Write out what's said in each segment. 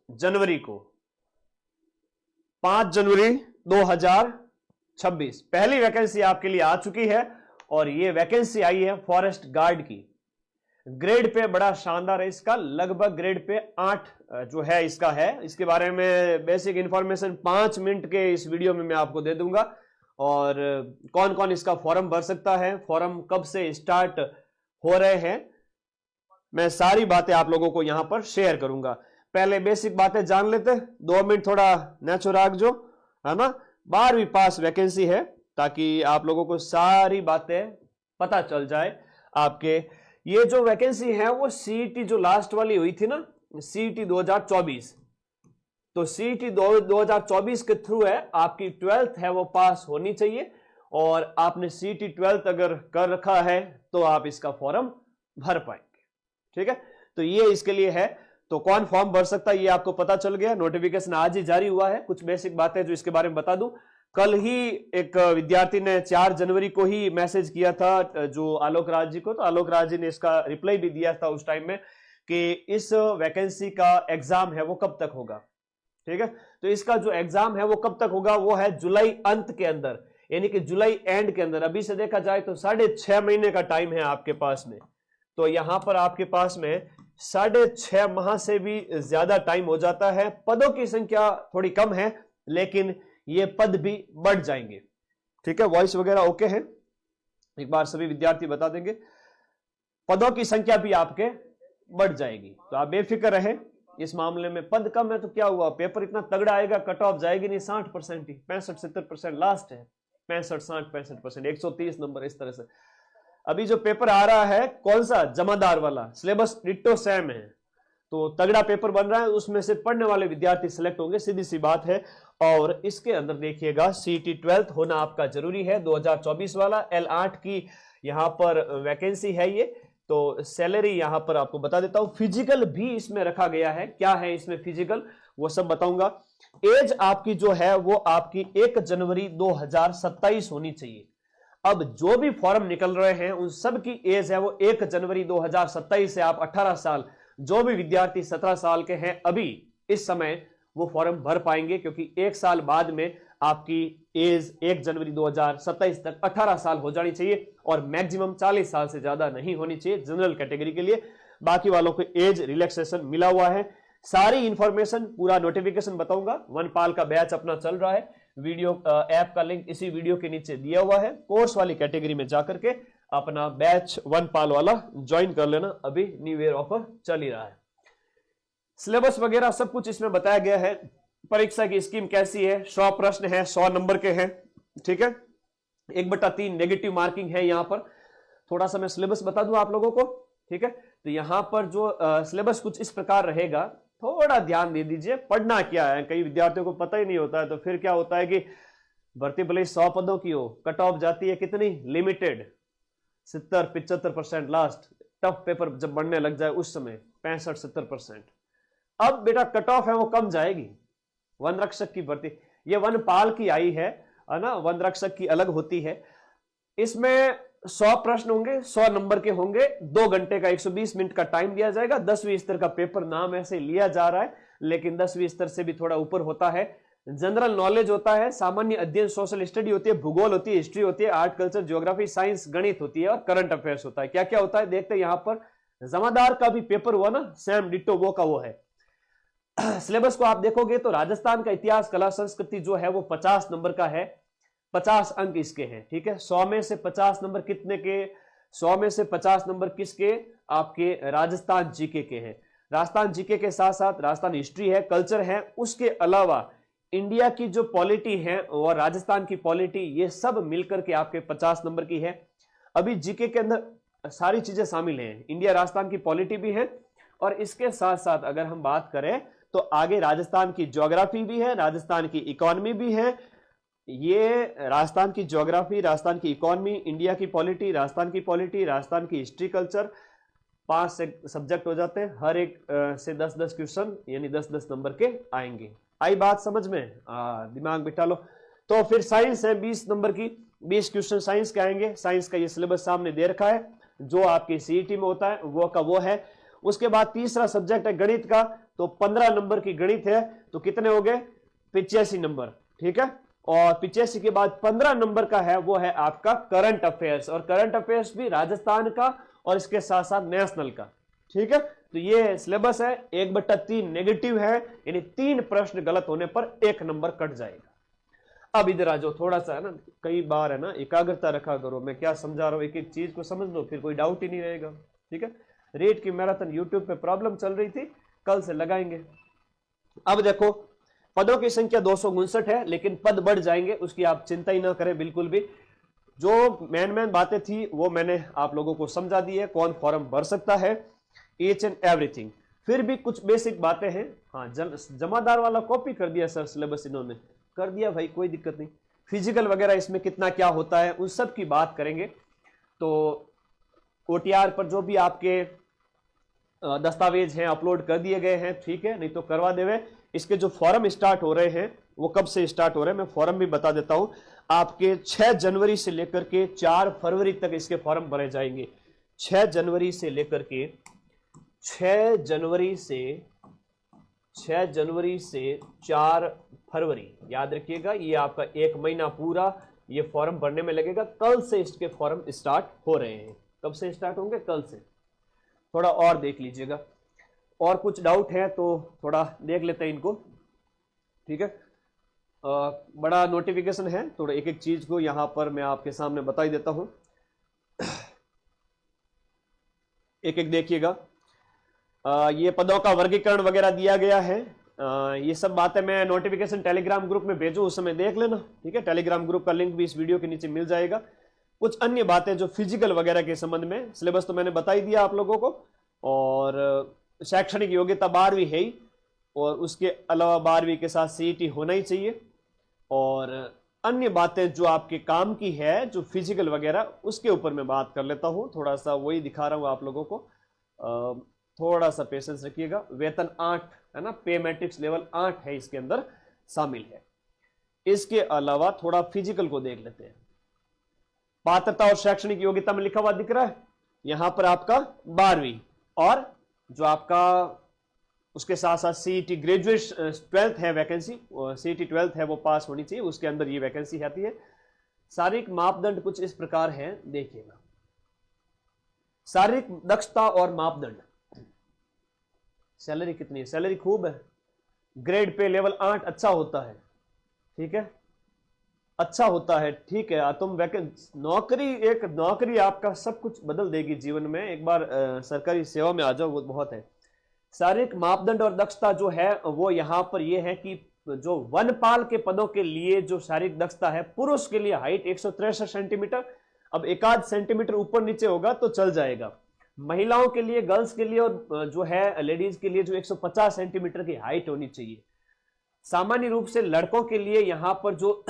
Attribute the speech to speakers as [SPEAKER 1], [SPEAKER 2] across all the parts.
[SPEAKER 1] जनवरी को, 5 जनवरी 2026 पहली वैकेंसी आपके लिए आ चुकी है और ये वैकेंसी आई है फॉरेस्ट गार्ड की। ग्रेड पे बड़ा शानदार है इसका, लगभग ग्रेड पे 8 जो है इसका है। इसके बारे में बेसिक इंफॉर्मेशन 5 मिनट के इस वीडियो में मैं आपको दे दूंगा। और कौन कौन इसका फॉर्म भर सकता है, फॉर्म कब से स्टार्ट हो रहे हैं, मैं सारी बातें आप लोगों को यहां पर शेयर करूंगा। पहले बेसिक बातें जान लेते, 2 मिनट थोड़ा नेचुरल जो है ना। 12वीं पास वैकेंसी है, ताकि आप लोगों को सारी बातें पता चल जाए आपके। ये जो वैकेंसी है वो सीईटी जो लास्ट वाली हुई थी ना, सीईटी 2024, तो सीईटी 2024 के थ्रू है। आपकी 12th है वो पास होनी चाहिए और आपने सीईटी 12th अगर कर रखा है तो आप इसका फॉर्म भर पाएंगे। ठीक है, तो ये इसके लिए है। तो कौन फॉर्म भर सकता है ये आपको पता चल गया। नोटिफिकेशन आज ही जारी हुआ है। कुछ बेसिक बातें जो इसके बारे में बता दूं, कल ही एक विद्यार्थी ने 4 जनवरी को ही मैसेज किया था जो आलोक राज जी को, तो आलोक राज जी ने इसका रिप्लाई भी दिया था उस टाइम में कि इस वैकेंसी का एग्जाम है वो कब तक होगा। ठीक है, तो इसका जो एग्जाम है वो कब तक होगा, वो है जुलाई अंत के अंदर, यानी कि जुलाई एंड के अंदर। अभी से देखा जाए तो 6.5 महीने का टाइम है आपके पास में। तो यहां पर आपके पास में 6.5 माह से भी ज्यादा टाइम हो जाता है। पदों की संख्या थोड़ी कम है, लेकिन ये पद भी बढ़ जाएंगे। ठीक है, वॉइस वगैरह ओके है, एक बार सभी विद्यार्थी बता देंगे। पदों की संख्या भी आपके बढ़ जाएगी, तो आप बेफिक्र रहे इस मामले में। पद कम है तो क्या हुआ, पेपर इतना तगड़ा आएगा, कट ऑफ जाएगी नहीं 60% ही, 65-70% लास्ट है, 65-60-65%, 130 नंबर इस तरह से। अभी जो पेपर आ रहा है कौन सा, जमादार वाला, सिलेबस डिट्टो सेम है, तो तगड़ा पेपर बन रहा है, उसमें से पढ़ने वाले विद्यार्थी सिलेक्ट होंगे, सीधी सी बात है। और इसके अंदर देखिएगा सीईटी 12th होना आपका जरूरी है, 2024 वाला। L8 की यहां पर वैकेंसी है ये। तो सैलरी यहां पर आपको बता देता हूं, फिजिकल भी इसमें रखा गया है। क्या है इसमें फिजिकल, वो सब बताऊंगा। एज आपकी जो है वो आपकी 1 जनवरी 2027 होनी चाहिए। अब जो भी फॉर्म निकल रहे हैं उन सब की एज है वो 1 जनवरी 2027 से आप 18 साल, जो भी विद्यार्थी 17 साल के हैं अभी इस समय, वो फॉर्म भर पाएंगे, क्योंकि 1 साल बाद में आपकी एज 1 जनवरी 2027 तक 18 साल हो जानी चाहिए और मैक्सिमम 40 साल से ज्यादा नहीं होनी चाहिए जनरल कैटेगरी के लिए। बाकी वालों को एज रिलैक्सेशन मिला हुआ है। सारी इंफॉर्मेशन पूरा नोटिफिकेशन बताऊंगा। वनपाल का बैच अपना चल रहा है, वीडियो ऐप का लिंक इसी वीडियो के नीचे दिया हुआ है। कोर्स वाली कैटेगरी में जाकर के अपना बैच वनपाल वाला ज्वाइन कर लेना, अभी न्यू ईयर ऑफर चल ही रहा है। सिलेबस वगैरह सब कुछ इसमें बताया गया है। परीक्षा की स्कीम कैसी है, 100 प्रश्न है, 100 नंबर के हैं। ठीक है, 1/3 नेगेटिव मार्किंग है। यहां पर थोड़ा सा मैं सिलेबस बता दूं आप लोगों को। ठीक है, तो यहां पर जो सिलेबस कुछ इस प्रकार रहेगा, थोड़ा ध्यान दे दीजिए। पढ़ना क्या है, कई विद्यार्थियों को पता ही नहीं होता है, तो फिर क्या होता है कि भर्ती भले 100 पदों की हो, कट ऑफ जाती है कितनी, लिमिटेड, 70-75% लास्ट। टफ पेपर जब बढ़ने लग जाए उस समय 65-70%। अब बेटा कट ऑफ है वो कम जाएगी। वन रक्षक की भर्ती, ये वनपाल की आई है ना, वन रक्षक की अलग होती है। इसमें 100 प्रश्न होंगे, 100 नंबर के होंगे, 2 घंटे का 120 मिनट का टाइम दिया जाएगा। 10वीं स्तर का पेपर नाम ऐसे लिया जा रहा है, लेकिन 10वीं स्तर से भी थोड़ा ऊपर होता है। जनरल नॉलेज होता है, सामान्य अध्ययन, सोशल स्टडी होती है, भूगोल होती है, हिस्ट्री होती है, आर्ट कल्चर ज्योग्राफी साइंस गणित होती है और करंट अफेयर्स होता है। क्या क्या होता है देखते हैं। यहां पर जमादार का भी पेपर हुआ ना, सेम डिट्टो वो का वो है। सिलेबस को आप देखोगे तो राजस्थान का इतिहास कला संस्कृति जो है वो 50 नंबर का है, 50 अंक इसके हैं। ठीक है, 100 में से 50 नंबर कितने के, 100 में से 50 नंबर किसके, आपके राजस्थान जीके के हैं। राजस्थान जीके के साथ साथ राजस्थान हिस्ट्री है, कल्चर है, उसके अलावा इंडिया की जो पॉलिटी है और राजस्थान की पॉलिटी, ये सब मिलकर के आपके 50 नंबर की है। अभी जीके के अंदर सारी चीजें शामिल हैं, इंडिया राजस्थान की पॉलिटी भी है, और इसके साथ साथ अगर हम बात करें तो आगे राजस्थान की ज्योग्राफी भी है, राजस्थान की इकोनॉमी भी है। ये राजस्थान की ज्योग्राफी, राजस्थान की इकोनॉमी, इंडिया की पॉलिटी, राजस्थान की पॉलिटी, राजस्थान की हिस्ट्री, कल्चर, 5 से सब्जेक्ट हो जाते हैं। हर एक से 10-10 क्वेश्चन यानी 10-10 नंबर के आएंगे। आई बात समझ में, दिमाग बिठा लो। तो फिर साइंस है 20 नंबर की, 20 क्वेश्चन साइंस के आएंगे। साइंस का ये सिलेबस सामने दे रखा है, जो आपके सीईटी में होता है वो का वो है। उसके बाद तीसरा सब्जेक्ट है गणित का, तो 15 नंबर की गणित है, तो कितने हो गए 85 नंबर, ठीक है। और 85 के बाद 15 नंबर का है वो है आपका करंट अफेयर्स, और करंट अफेयर्स भी राजस्थान का और इसके साथ साथ नेशनल का, ठीक है। तो ये सिलेबस है, 1/3 नेगेटिव है, यानी 3 प्रश्न गलत होने पर 1 नंबर कट जाएगा। अब इधर आ जाओ, थोड़ा सा है ना, कई बार है ना एकाग्रता रखा करो, मैं क्या समझा रहा हूं एक एक चीज को समझ लो, फिर कोई डाउट ही नहीं रहेगा, ठीक है। रेट की मैराथन यूट्यूब पे प्रॉब्लम चल रही थी, कल से लगाएंगे। अब देखो पदों की संख्या 259 है, लेकिन पद बढ़ जाएंगे, उसकी आप चिंता ही ना करें बिल्कुल भी। जो मेन बातें थी वो मैंने आप लोगों को समझा दी है, कौन फॉर्म भर सकता है, ईच एंड एवरीथिंग। फिर भी कुछ बेसिक बातें हैं। हाँ, जमादार वाला कॉपी कर दिया सर सिलेबस, इन्होंने कर दिया भाई, कोई दिक्कत नहीं। फिजिकल वगैरह इसमें कितना क्या होता है उन सब की बात करेंगे। तो ओटीआर पर जो भी आपके दस्तावेज हैं अपलोड कर दिए गए हैं, ठीक है, नहीं तो करवा देवे। इसके जो फॉर्म स्टार्ट हो रहे हैं वो कब से स्टार्ट हो रहे हैं मैं फॉर्म भी बता देता हूं। आपके 6 जनवरी से लेकर के 4 फरवरी तक इसके फॉर्म भरे जाएंगे। 6 जनवरी से लेकर के 6 जनवरी से 4 फरवरी, याद रखिएगा, ये आपका 1 महीना पूरा ये फॉर्म भरने में लगेगा। कल से इसके फॉर्म स्टार्ट हो रहे हैं। कब से स्टार्ट होंगे? कल से। थोड़ा और देख लीजिएगा, और कुछ डाउट है तो थोड़ा देख लेते हैं इनको, ठीक है। बड़ा नोटिफिकेशन है, थोड़ा एक एक चीज को यहां पर मैं आपके सामने बता ही देता हूं, एक एक देखिएगा। ये पदों का वर्गीकरण वगैरह दिया गया है। ये सब बातें मैं नोटिफिकेशन टेलीग्राम ग्रुप में भेजूं, उस समय देख लेना, ठीक है। टेलीग्राम ग्रुप का लिंक भी इस वीडियो के नीचे मिल जाएगा। कुछ अन्य बातें जो फिजिकल वगैरह के संबंध में, सिलेबस तो मैंने बता ही दिया आप लोगों को, और शैक्षणिक योग्यता 12वीं है ही, और उसके अलावा 12वीं के साथ सीईटी होना ही चाहिए। और अन्य बातें जो आपके काम की है, जो फिजिकल वगैरह, उसके ऊपर मैं बात कर लेता हूं, थोड़ा सा वही दिखा रहा हूं आप लोगों को। थोड़ा सा पेशेंस रखिएगा। वेतन 8 है ना, पे मैट्रिक्स लेवल 8 है इसके अंदर शामिल है। इसके अलावा थोड़ा फिजिकल को देख लेते हैं। पात्रता और शैक्षणिक योग्यता में लिखा हुआ दिख रहा है यहां पर आपका 12वीं, और जो आपका उसके साथ साथ सीईटी ग्रेजुएट 12th है वैकेंसी, सीईटी 12th है वो पास होनी चाहिए, उसके अंदर ये वैकेंसी आती है। शारीरिक मापदंड कुछ इस प्रकार है, देखिएगा। शारीरिक दक्षता और मापदंड। सैलरी कितनी है? सैलरी खूब है। ग्रेड पे लेवल 8 अच्छा होता है, ठीक है, अच्छा होता है, ठीक है। तुम नौकरी, एक नौकरी आपका सब कुछ बदल देगी जीवन में। एक बार सरकारी सेवा में आ जाओ, वो बहुत है। शारीरिक मापदंड और दक्षता जो है वो यहां पर ये है कि जो वनपाल के पदों के लिए जो शारीरिक दक्षता है, पुरुष के लिए हाइट 163 सेंटीमीटर, अब 1 सेंटीमीटर ऊपर नीचे होगा तो चल जाएगा। महिलाओं के लिए, गर्ल्स के लिए और जो है लेडीज के लिए जो 150 सेंटीमीटर की हाइट होनी चाहिए। सामान्य रूप से लड़कों के लिए यहां पर जो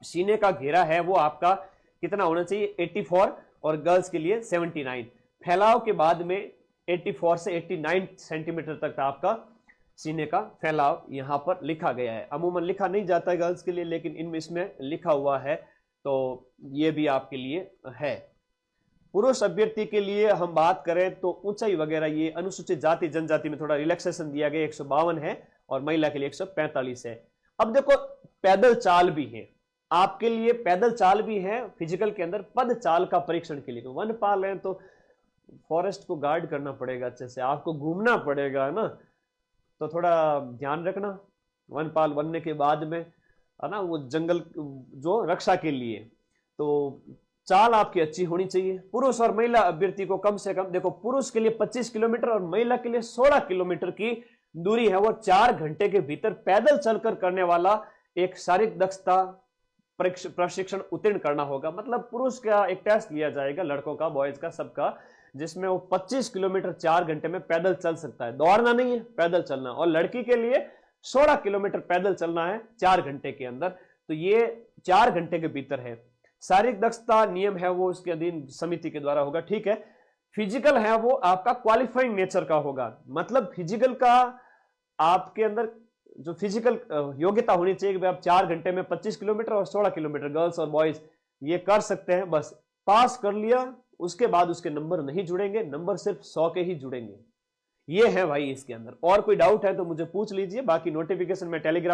[SPEAKER 1] सीने का घेरा है वो आपका कितना होना चाहिए? 84, और गर्ल्स के लिए 79। फैलाव के बाद में 84 से 89 सेंटीमीटर तक आपका सीने का फैलाव यहां पर लिखा गया है। अमूमन लिखा नहीं जाता है गर्ल्स के लिए, लेकिन इनमें इसमें लिखा हुआ है, तो ये भी आपके लिए है। पुरुष अभ्यर्थी के लिए हम बात करें तो ऊंचाई वगैरह ये अनुसूचित जाति जनजाति में थोड़ा रिलैक्सेशन दिया गया, 152 है, और महिला के लिए 145 है। अब देखो पैदल चाल भी है आपके लिए, पैदल चाल भी है फिजिकल के अंदर। पद चाल का परीक्षण के लिए वनपाल है तो फॉरेस्ट को गार्ड करना पड़ेगा, अच्छे से आपको घूमना पड़ेगा, है ना, तो थोड़ा ध्यान रखना वनपाल बनने के बाद में, है ना, वो जंगल जो रक्षा के लिए, तो चाल आपकी अच्छी होनी चाहिए। पुरुष और महिला अभ्यर्थी को कम से कम, देखो पुरुष के लिए 25 किलोमीटर और महिला के लिए 16 किलोमीटर की दूरी है, वो 4 घंटे के भीतर पैदल चलकर करने वाला एक शारीरिक दक्षता प्रशिक्षण उत्तीर्ण करना होगा। मतलब पुरुष का एक टेस्ट लिया जाएगा, लड़कों का, बॉयज का, सबका, जिसमें वो 25 किलोमीटर 4 घंटे में पैदल चल सकता है। दौड़ना नहीं है, पैदल चलना। और लड़की के लिए 16 किलोमीटर पैदल चलना है 4 घंटे के अंदर, तो ये 4 घंटे के भीतर है। शारीरिक दक्षता नियम है वो उसके अधीन समिति के द्वारा होगा, ठीक है। फिजिकल है वो आपका क्वालिफाइंग नेचर का होगा, मतलब फिजिकल का आपके अंदर जो फिजिकल योग्यता होनी चाहिए कि आप 4 घंटे में 25 किलोमीटर और 16 किलोमीटर गर्ल्स और बॉयज ये कर सकते हैं, बस पास कर लिया। उसके बाद उसके नंबर नहीं जुड़ेंगे, नंबर सिर्फ 100 के ही जुड़ेंगे। ये है भाई इसके अंदर। और कोई डाउट है तो मुझे पूछ लीजिए, बाकी नोटिफिकेशन में टेलीग्राम